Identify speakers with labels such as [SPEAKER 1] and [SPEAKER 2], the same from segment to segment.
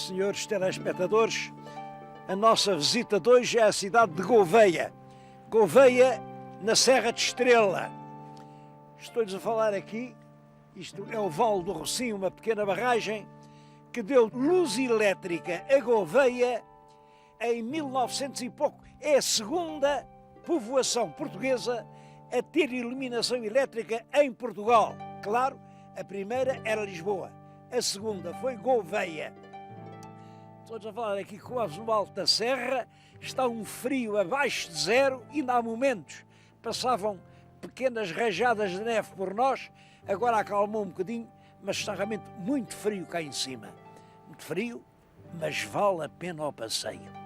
[SPEAKER 1] senhores telespectadores, a nossa visita de hoje é a cidade de Gouveia. Gouveia, na Serra de Estrela. Estou-lhes a falar aqui, isto é o Vale do Rocinho, uma pequena barragem que deu luz elétrica a Gouveia em 1900 e pouco. É a segunda povoação portuguesa a ter iluminação elétrica em Portugal. Claro, a primeira era Lisboa, a segunda foi Gouveia. Estou a falar aqui quase no alto da serra, está um frio abaixo de zero e ainda há momentos passavam pequenas rajadas de neve por nós, agora acalmou um bocadinho, mas está realmente muito frio cá em cima. Muito frio, mas vale a pena o passeio.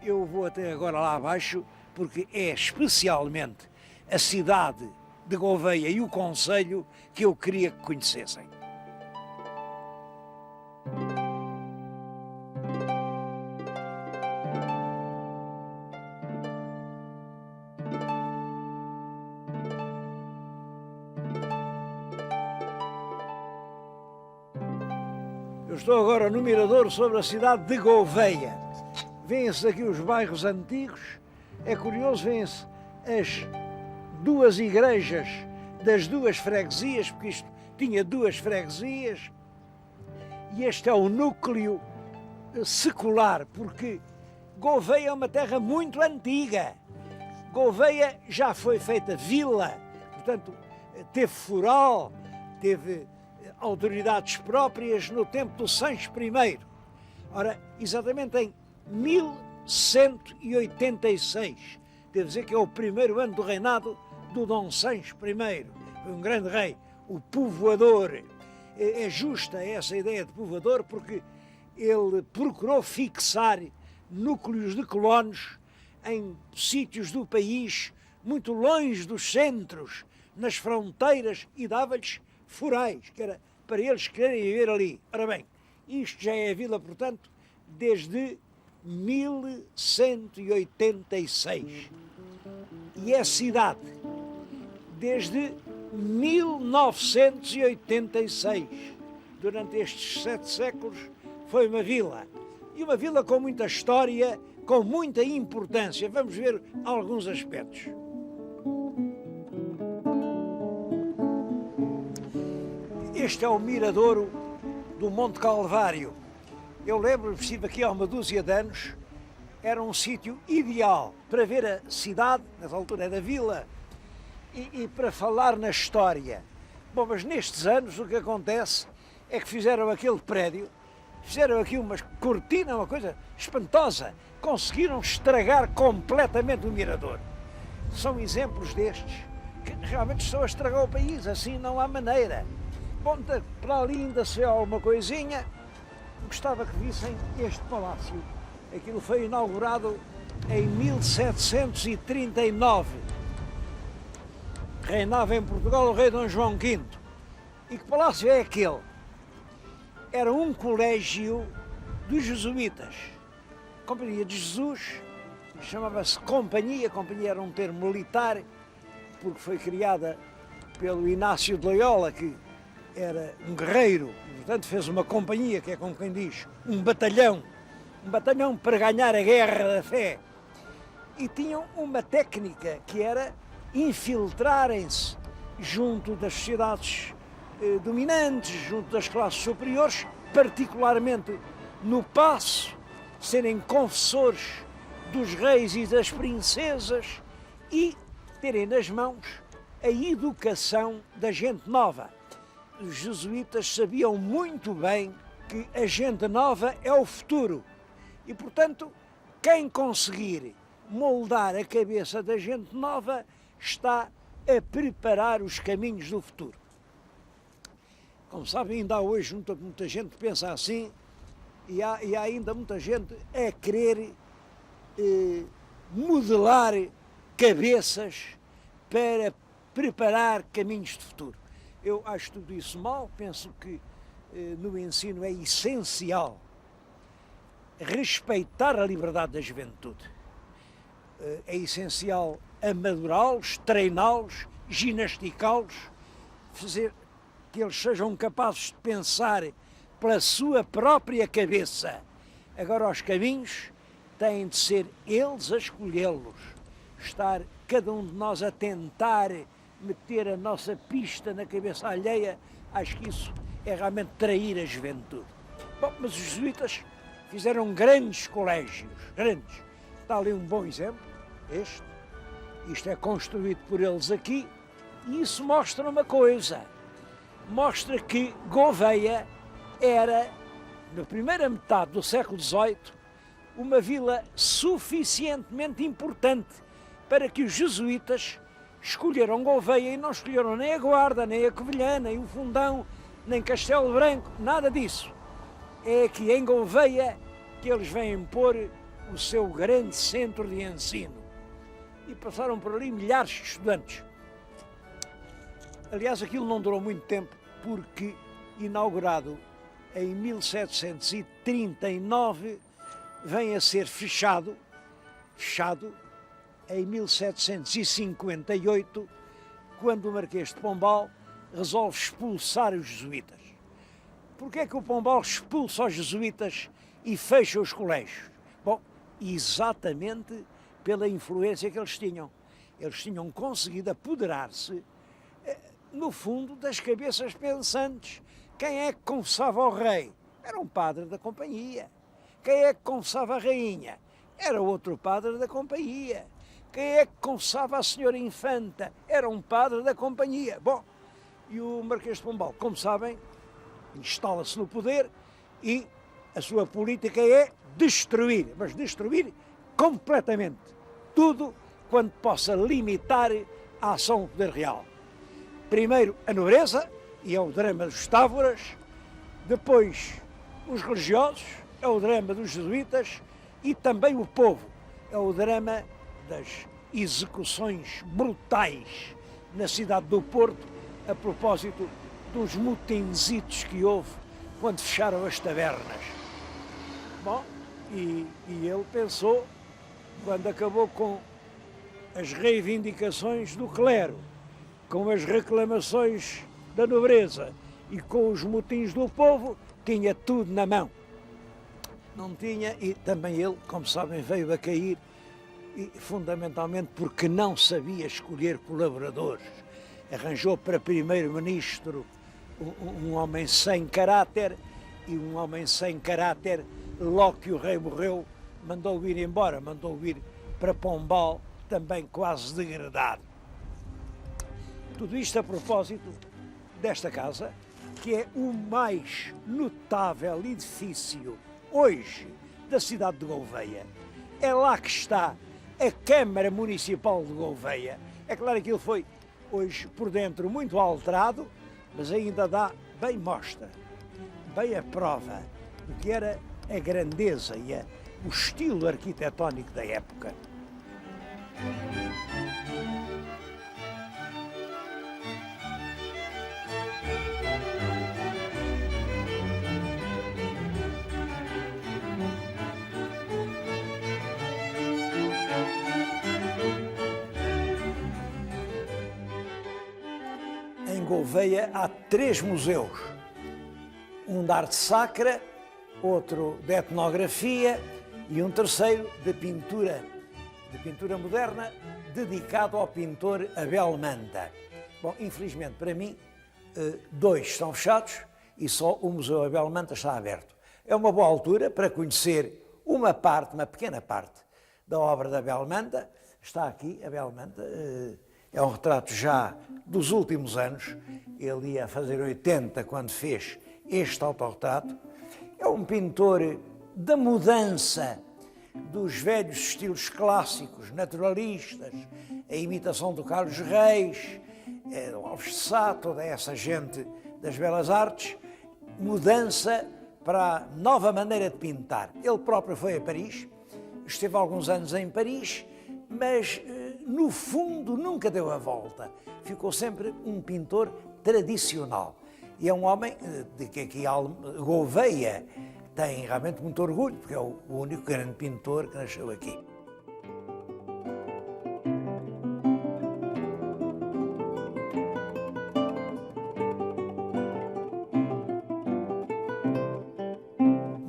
[SPEAKER 1] Eu vou até agora lá abaixo porque é especialmente a cidade de Gouveia e o concelho que eu queria que conhecessem. Eu estou agora no mirador sobre a cidade de Gouveia. Vêem-se aqui os bairros antigos. É curioso, vêem-se as duas igrejas das duas freguesias, porque isto tinha duas freguesias. E este é o núcleo secular, porque Gouveia é uma terra muito antiga. Gouveia já foi feita vila, portanto, teve foral, teve autoridades próprias no tempo do Sancho I. Ora, exatamente em 1186, devo dizer que é o primeiro ano do reinado do Dom Sancho I, foi um grande rei, o povoador. É justa essa ideia de povoador porque ele procurou fixar núcleos de colonos em sítios do país muito longe dos centros, nas fronteiras, e dava-lhes forais, que era para eles quererem viver ali. Ora bem, isto já é a vila, portanto, desde 1186. E é a cidade desde 1986. Durante estes 7 séculos foi uma vila. E uma vila com muita história, com muita importância. Vamos ver alguns aspectos. Este é o miradouro do Monte Calvário. Eu lembro-me, estive aqui há uma dúzia de anos, era um sítio ideal para ver a cidade, nessa altura era vila, e para falar na história. Bom, mas nestes anos o que acontece é que fizeram aquele prédio, fizeram aqui uma cortina, uma coisa espantosa, conseguiram estragar completamente o mirador. São exemplos destes que realmente estão a estragar o país, assim não há maneira. Bom, para ali ainda se vê alguma coisinha. Gostava que vissem este palácio. Aquilo foi inaugurado em 1739. Reinava em Portugal o rei Dom João V. E que palácio é aquele? Era um colégio dos jesuítas. Companhia de Jesus, chamava-se Companhia. Companhia era um termo militar, porque foi criada pelo Inácio de Loyola, que era um guerreiro, e, portanto fez uma companhia, que é como quem diz, um batalhão para ganhar a guerra da fé. E tinham uma técnica que era infiltrarem-se junto das sociedades dominantes, junto das classes superiores, particularmente no Paço, serem confessores dos reis e das princesas e terem nas mãos a educação da gente nova. Os jesuítas sabiam muito bem que a gente nova é o futuro e, portanto, quem conseguir moldar a cabeça da gente nova está a preparar os caminhos do futuro. Como sabem, ainda há hoje muita gente que pensa assim e há ainda muita gente a querer modelar cabeças para preparar caminhos de futuro. Eu acho tudo isso mal, penso que no ensino é essencial respeitar a liberdade da juventude. É essencial amadurá-los, treiná-los, ginasticá-los, fazer que eles sejam capazes de pensar pela sua própria cabeça. Agora os caminhos têm de ser eles a escolhê-los. Estar cada um de nós a tentar meter a nossa pista na cabeça alheia, acho que isso é realmente trair a juventude. Bom, mas os jesuítas fizeram grandes colégios, grandes. Está ali um bom exemplo, este. Isto é construído por eles aqui, e isso mostra uma coisa. Mostra que Gouveia era, na primeira metade do século XVIII, uma vila suficientemente importante para que os jesuítas escolheram Gouveia e não escolheram nem a Guarda, nem a Covilhã, nem o Fundão, nem Castelo Branco, nada disso. É aqui em Gouveia que eles vêm pôr o seu grande centro de ensino. E passaram por ali milhares de estudantes. Aliás, aquilo não durou muito tempo, porque, inaugurado em 1739, vem a ser fechado em 1758, quando o Marquês de Pombal resolve expulsar os jesuítas. Porquê é que o Pombal expulsa os jesuítas e fecha os colégios? Bom, exatamente pela influência que eles tinham. Eles tinham conseguido apoderar-se, no fundo, das cabeças pensantes. Quem é que confessava ao rei? Era um padre da companhia. Quem é que confessava a rainha? Era outro padre da companhia. Quem é que confessava a senhora infanta? Era um padre da companhia. Bom, e o Marquês de Pombal, como sabem, instala-se no poder e a sua política é destruir, mas destruir completamente tudo quanto possa limitar a ação do poder real. Primeiro a nobreza, e é o drama dos Távoras, depois os religiosos, é o drama dos jesuítas, e também o povo, é o drama das execuções brutais na cidade do Porto, a propósito dos motinzitos que houve quando fecharam as tabernas. Bom, e ele pensou, quando acabou com as reivindicações do clero, com as reclamações da nobreza e com os motins do povo, tinha tudo na mão. Não tinha, e também ele, como sabem, veio a cair, e fundamentalmente porque não sabia escolher colaboradores. Arranjou para primeiro-ministro um homem sem caráter, e um homem sem caráter, logo que o rei morreu, mandou-o ir embora, mandou-o ir para Pombal, também quase degradado. Tudo isto a propósito desta casa, que é o mais notável edifício hoje da cidade de Gouveia. É lá que está a Câmara Municipal de Gouveia. É claro que aquilo foi hoje por dentro muito alterado, mas ainda dá bem mostra, bem a prova do que era a grandeza e o estilo arquitetónico da época. Em Gouveia há 3 museus, um de arte sacra, outro de etnografia e um terceiro de pintura moderna, dedicado ao pintor Abel Manta. Bom, infelizmente para mim, 2 estão fechados e só o Museu Abel Manta está aberto. É uma boa altura para conhecer uma pequena parte da obra de Abel Manta. Está aqui Abel Manta, é um retrato já dos últimos anos, ele ia fazer 80 quando fez este autorretrato. É um pintor da mudança dos velhos estilos clássicos, naturalistas, a imitação do Carlos Reis, do Alves de Sá, toda essa gente das belas artes, mudança para a nova maneira de pintar. Ele próprio foi a Paris, esteve alguns anos em Paris, mas no fundo nunca deu a volta. Ficou sempre um pintor tradicional. E é um homem de que aqui Gouveia tem realmente muito orgulho, porque é o único grande pintor que nasceu aqui.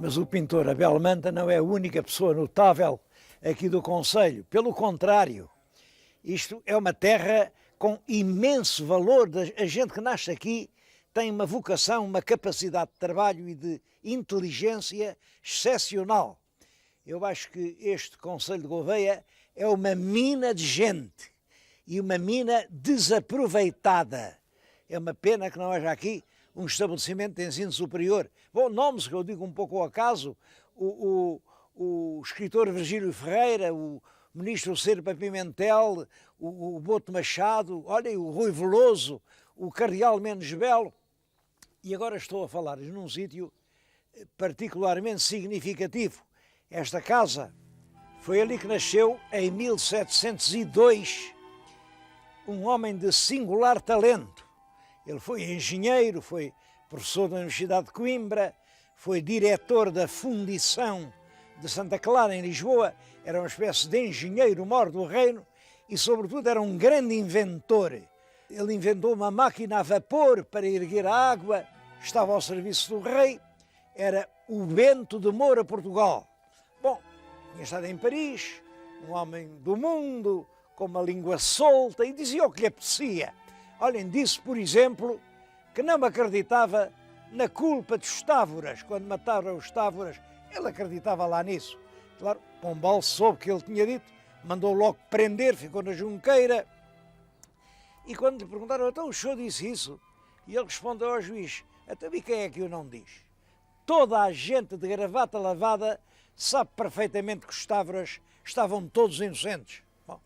[SPEAKER 1] Mas o pintor Abel Manta não é a única pessoa notável aqui do concelho. Pelo contrário, isto é uma terra com imenso valor. A gente que nasce aqui tem uma vocação, uma capacidade de trabalho e de inteligência excepcional. Eu acho que este concelho de Gouveia é uma mina de gente e uma mina desaproveitada. É uma pena que não haja aqui um estabelecimento de ensino superior. Bom, nomes que eu digo um pouco ao acaso, o escritor Virgílio Ferreira, o ministro Serpa Pimentel, o Boto Machado, olhem, o Rui Veloso, o cardeal Menes Belo. E agora estou a falar num sítio particularmente significativo. Esta casa foi ali que nasceu, em 1702, um homem de singular talento. Ele foi engenheiro, foi professor da Universidade de Coimbra, foi diretor da Fundição de Santa Clara, em Lisboa, era uma espécie de engenheiro-mor do reino e, sobretudo, era um grande inventor. Ele inventou uma máquina a vapor para erguer a água, estava ao serviço do rei, era o Bento de Moura, Portugal. Bom, tinha estado em Paris, um homem do mundo, com uma língua solta, e dizia o que lhe apetecia. Olhem, disse, por exemplo, que não acreditava na culpa dos távoras. Quando mataram os távoras, ele acreditava lá nisso. Claro, Pombal soube que ele tinha dito, mandou logo prender, ficou na junqueira. E quando lhe perguntaram, então o senhor disse isso? E ele respondeu ao juiz, até e quem é que o não diz? Toda a gente de gravata lavada sabe perfeitamente que os távoras estavam todos inocentes. Bom,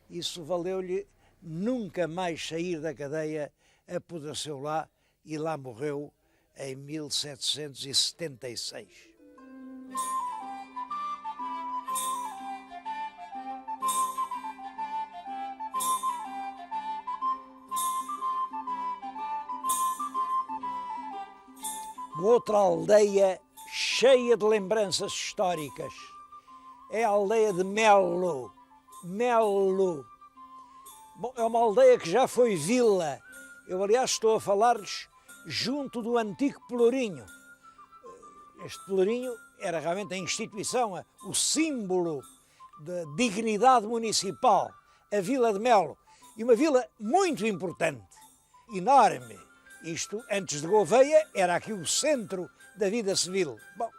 [SPEAKER 1] isso valeu-lhe nunca mais sair da cadeia, apodreceu lá e lá morreu em 1776. Outra aldeia cheia de lembranças históricas é a aldeia de Melo. Melo. Bom, é uma aldeia que já foi vila. Eu, aliás, estou a falar-lhes junto do antigo Pelourinho. Este Pelourinho era realmente a instituição, o símbolo da dignidade municipal, a Vila de Melo. E uma vila muito importante, enorme. Isto, antes de Gouveia, era aqui o centro da vida civil. Bom,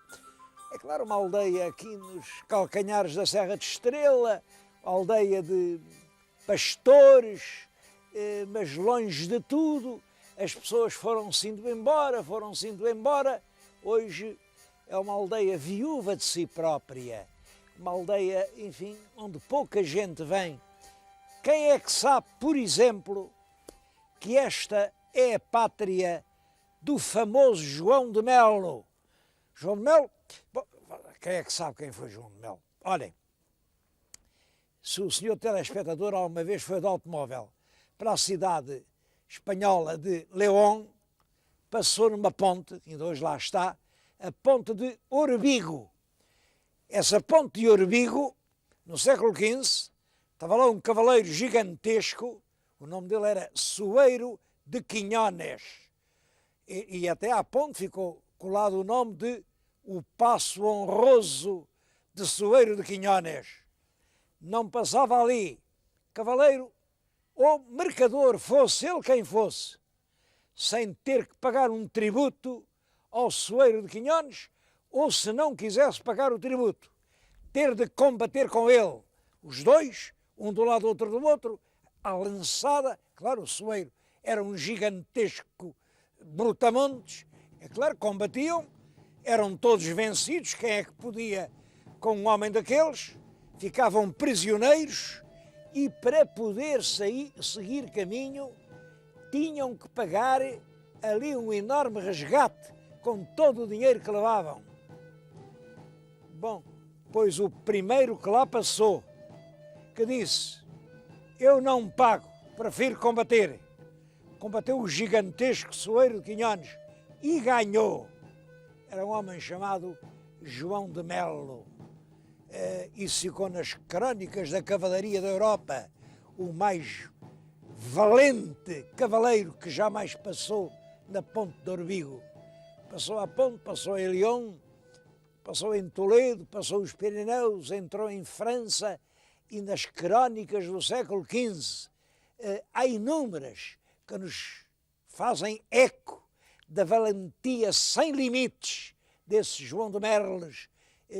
[SPEAKER 1] é claro, uma aldeia aqui nos calcanhares da Serra de Estrela, aldeia de pastores, mas longe de tudo, as pessoas foram-se indo embora. Hoje é uma aldeia viúva de si própria, uma aldeia, enfim, onde pouca gente vem. Quem é que sabe, por exemplo, que esta é a pátria do famoso João de Melo? João de Melo? Bom, quem é que sabe quem foi João de Melo? Olhem, se o senhor telespectador alguma vez foi de automóvel para a cidade espanhola de León, passou numa ponte, ainda hoje lá está, a ponte de Orbigo. Essa ponte de Orbigo, no século XV, estava lá um cavaleiro gigantesco, o nome dele era Soeiro de Quinhones, e até à ponte ficou colado o nome de o Passo Honroso de Soeiro de Quinhones. Não passava ali cavaleiro ou mercador, fosse ele quem fosse, sem ter que pagar um tributo ao Soeiro de Quinhones, ou se não quisesse pagar o tributo, ter de combater com ele, os dois, um do lado, outro do outro, à lançada. Claro, o Soeiro era um gigantesco brutamontes, é claro, combatiam, eram todos vencidos, quem é que podia com um homem daqueles? Ficavam prisioneiros e para poder seguir caminho tinham que pagar ali um enorme resgate com todo o dinheiro que levavam. Bom, pois o primeiro que lá passou, que disse, eu não pago, prefiro combater. Combateu o gigantesco Soeiro de Quinhones e ganhou. Era um homem chamado João de Melo. Isso ficou nas crónicas da cavalaria da Europa, o mais valente cavaleiro que jamais passou na ponte de Orbigo. Passou à ponte, passou a León, passou em Toledo, passou os Pirineus, entrou em França e nas crónicas do século XV há inúmeras que nos fazem eco da valentia sem limites desse João de Merles.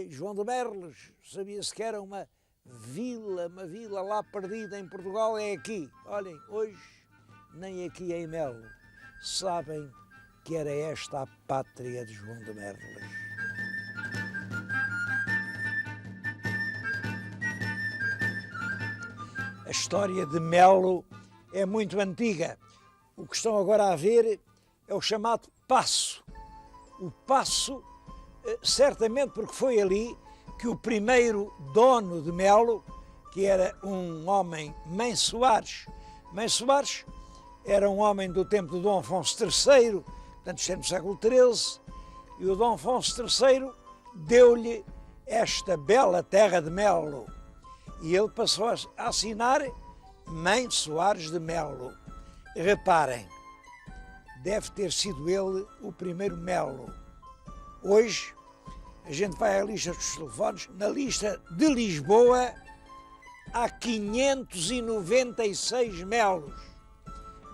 [SPEAKER 1] João de Merles, sabia-se que era uma vila lá perdida em Portugal, é aqui. Olhem, hoje, nem aqui em Melo, sabem que era esta a pátria de João de Merles. A história de Melo é muito antiga. O que estão agora a ver é o chamado Paço. O Paço, certamente porque foi ali que o primeiro dono de Melo, que era um homem, Mãe Soares era um homem do tempo de Dom Afonso III, portanto, isto é no século XIII, e o Dom Afonso III deu-lhe esta bela terra de Melo. E ele passou a assinar Mãe Soares de Melo. Reparem, deve ter sido ele o primeiro Melo. Hoje, a gente vai à lista dos telefones, na lista de Lisboa há 596 Melos.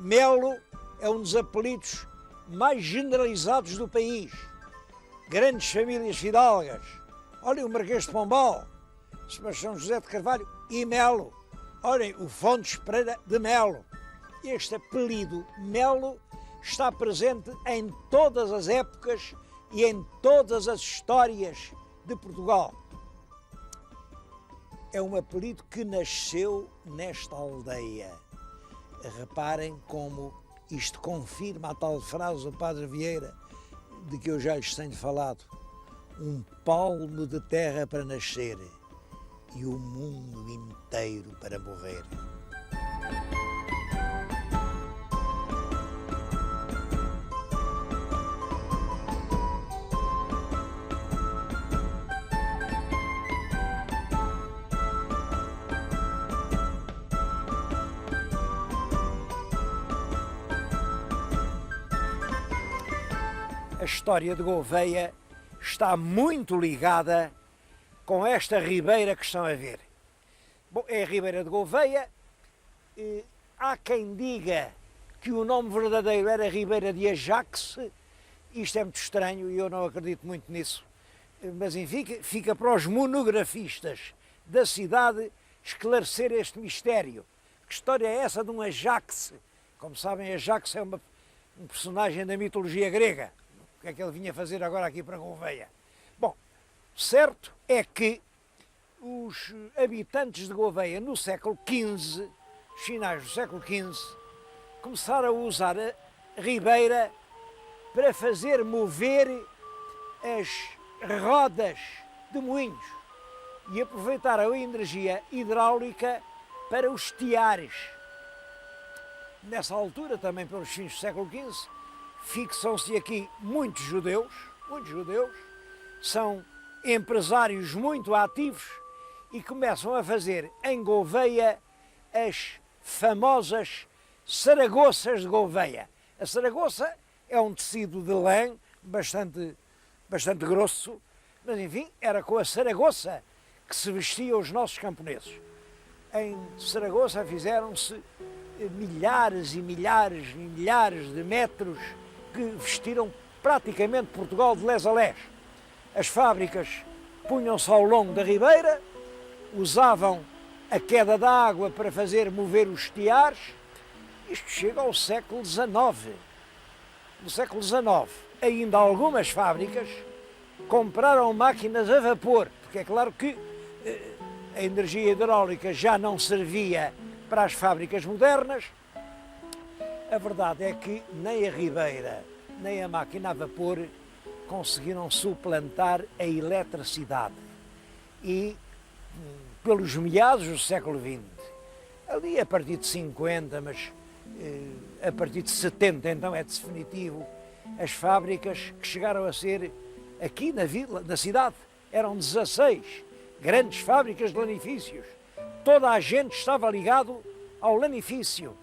[SPEAKER 1] Melo é um dos apelidos mais generalizados do país. Grandes famílias fidalgas. Olhem o Marquês de Pombal, Sebastião José de Carvalho e Melo. Olhem o Fontes Pereira de Melo. Este apelido Melo está presente em todas as épocas e em todas as histórias de Portugal. É um apelido que nasceu nesta aldeia. Reparem como isto confirma a tal frase do Padre Vieira, de que eu já lhes tenho falado. Um palmo de terra para nascer e o mundo inteiro para morrer. A história de Gouveia está muito ligada com esta ribeira que estão a ver. Bom, é a Ribeira de Gouveia. Há quem diga que o nome verdadeiro era Ribeira de Ajax. Isto é muito estranho e eu não acredito muito nisso. Mas enfim, fica para os monografistas da cidade esclarecer este mistério. Que história é essa de um Ajax? Como sabem, Ajax é um personagem da mitologia grega. O que é que ele vinha fazer agora aqui para Gouveia? Bom, certo é que os habitantes de Gouveia no século XV, finais do século XV, começaram a usar a ribeira para fazer mover as rodas de moinhos e aproveitaram a energia hidráulica para os tiares. Nessa altura, também pelos fins do século XV, fixam-se aqui muitos judeus, são empresários muito ativos e começam a fazer em Gouveia as famosas saragoças de Gouveia. A saragoça é um tecido de lã bastante grosso, mas enfim, era com a saragoça que se vestiam os nossos camponeses. Em Saragoça fizeram-se milhares e milhares e milhares de metros que vestiram praticamente Portugal de les a les. As fábricas punham-se ao longo da ribeira, usavam a queda da água para fazer mover os tiares. Isto chega ao século XIX. No século XIX, ainda algumas fábricas compraram máquinas a vapor, porque é claro que a energia hidráulica já não servia para as fábricas modernas. A verdade é que nem a ribeira, nem a máquina a vapor conseguiram suplantar a eletricidade. E, pelos meados do século XX, ali a partir de 50, mas a partir de 70, então é definitivo, as fábricas que chegaram a ser aqui na vila, na cidade, eram 16 grandes fábricas de lanifícios. Toda a gente estava ligado ao lanifício.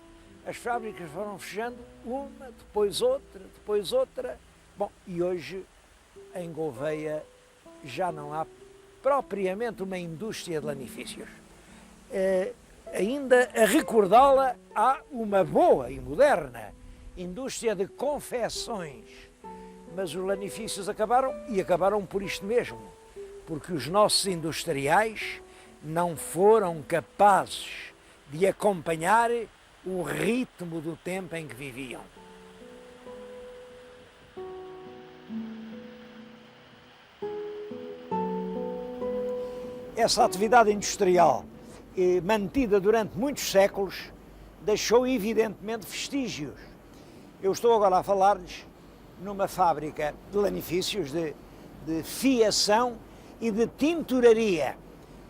[SPEAKER 1] As fábricas foram fechando uma, depois outra. Bom, e hoje em Gouveia já não há propriamente uma indústria de lanifícios. Ainda a recordá-la, há uma boa e moderna indústria de confecções, mas os lanifícios acabaram, e acabaram por isto mesmo, porque os nossos industriais não foram capazes de acompanhar o ritmo do tempo em que viviam. Essa atividade industrial, mantida durante muitos séculos, deixou evidentemente vestígios. Eu estou agora a falar-lhes numa fábrica de lanifícios, de fiação e de tinturaria.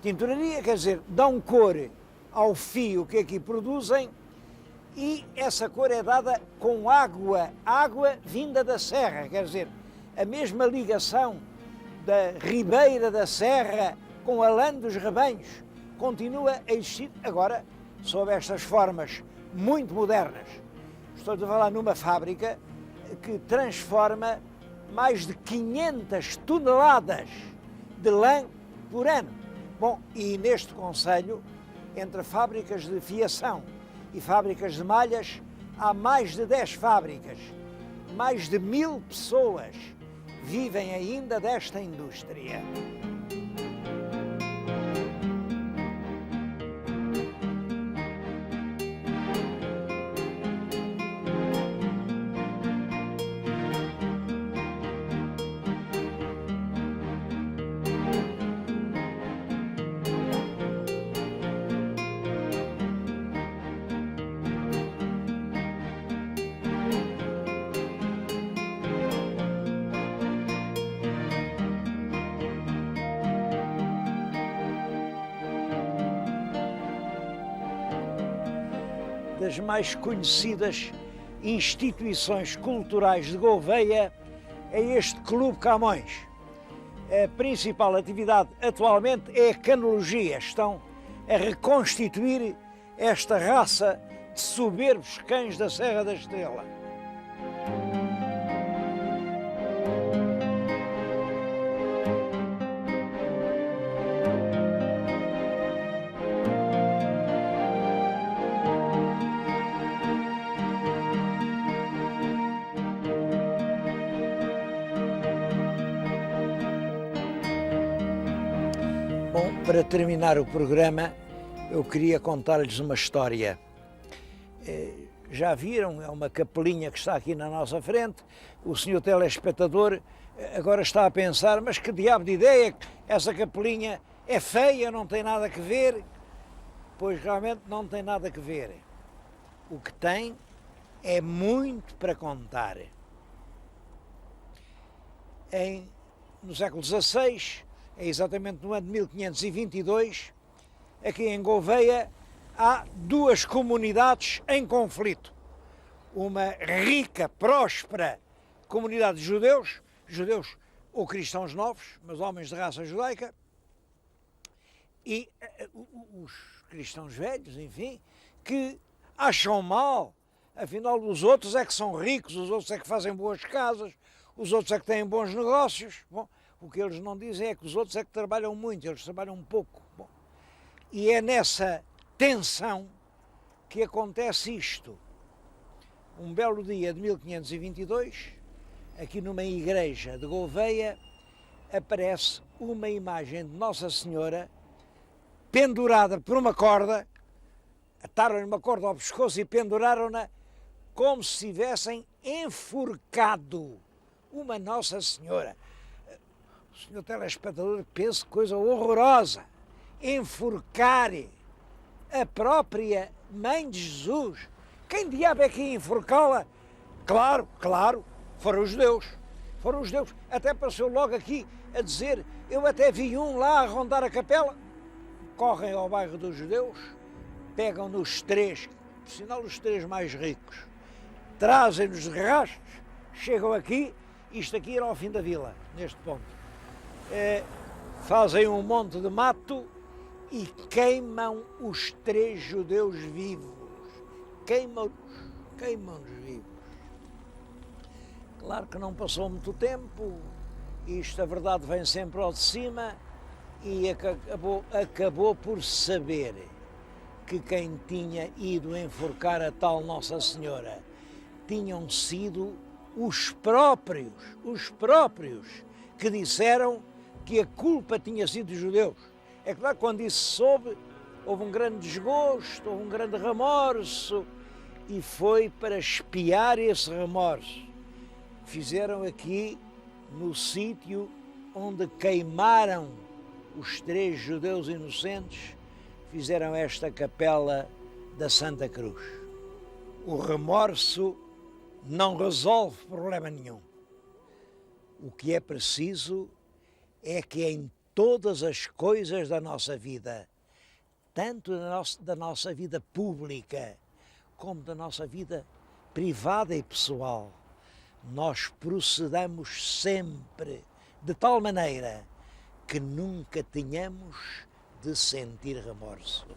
[SPEAKER 1] Tinturaria quer dizer, dão cor ao fio que aqui produzem, e essa cor é dada com água vinda da serra, quer dizer, a mesma ligação da ribeira da serra com a lã dos rebanhos continua a existir, agora sob estas formas muito modernas. Estou a falar numa fábrica que transforma mais de 500 toneladas de lã por ano. Bom, e neste concelho, entre fábricas de fiação e fábricas de malhas, há mais de 10 fábricas. Mais de 1000 pessoas vivem ainda desta indústria. Das mais conhecidas instituições culturais de Gouveia é este Clube Camões. A principal atividade atualmente é a canologia. Estão a reconstituir esta raça de soberbos cães da Serra da Estrela. Bom, para terminar o programa, eu queria contar-lhes uma história. Já viram, é uma capelinha que está aqui na nossa frente. O senhor telespectador agora está a pensar, mas que diabo de ideia, essa capelinha é feia, não tem nada a ver. Pois realmente não tem nada a ver. O que tem é muito para contar. No século XVI, exatamente no ano de 1522, aqui em Gouveia, há duas comunidades em conflito. Uma rica, próspera comunidade de judeus ou cristãos novos, mas homens de raça judaica, e os cristãos velhos, enfim, que acham mal, afinal os outros é que são ricos, os outros é que fazem boas casas, os outros é que têm bons negócios. Bom, o que eles não dizem é que os outros é que trabalham muito, eles trabalham um pouco. Bom, e é nessa tensão que acontece isto. Um belo dia de 1522, aqui numa igreja de Gouveia, aparece uma imagem de Nossa Senhora pendurada por uma corda, ataram-lhe uma corda ao pescoço e penduraram-na como se tivessem enforcado uma Nossa Senhora. O senhor telespectador pensa que coisa horrorosa, enforcar a própria Mãe de Jesus. Quem diabo é que ia enforcá-la? Claro, foram os judeus. Foram os judeus. Até apareceu logo aqui a dizer, eu até vi um lá a rondar a capela. Correm ao bairro dos judeus, pegam nos três, por sinal os três mais ricos, trazem-nos de rastros, chegam aqui, isto aqui era ao fim da vila, neste ponto. Fazem um monte de mato e queimam os três judeus vivos. Queimam-nos vivos. Claro que não passou muito tempo Isto, a verdade, vem sempre ao de cima e acabou por saber que quem tinha ido enforcar a tal Nossa Senhora tinham sido os próprios que disseram que a culpa tinha sido dos judeus. É claro, quando isso soube, houve um grande desgosto, houve um grande remorso, e foi para espiar esse remorso. Fizeram aqui, no sítio onde queimaram os 3 judeus inocentes, fizeram esta capela da Santa Cruz. O remorso não resolve problema nenhum. O que é preciso é que em todas as coisas da nossa vida, tanto da nossa vida pública como da nossa vida privada e pessoal, nós procedamos sempre de tal maneira que nunca tenhamos de sentir remorso.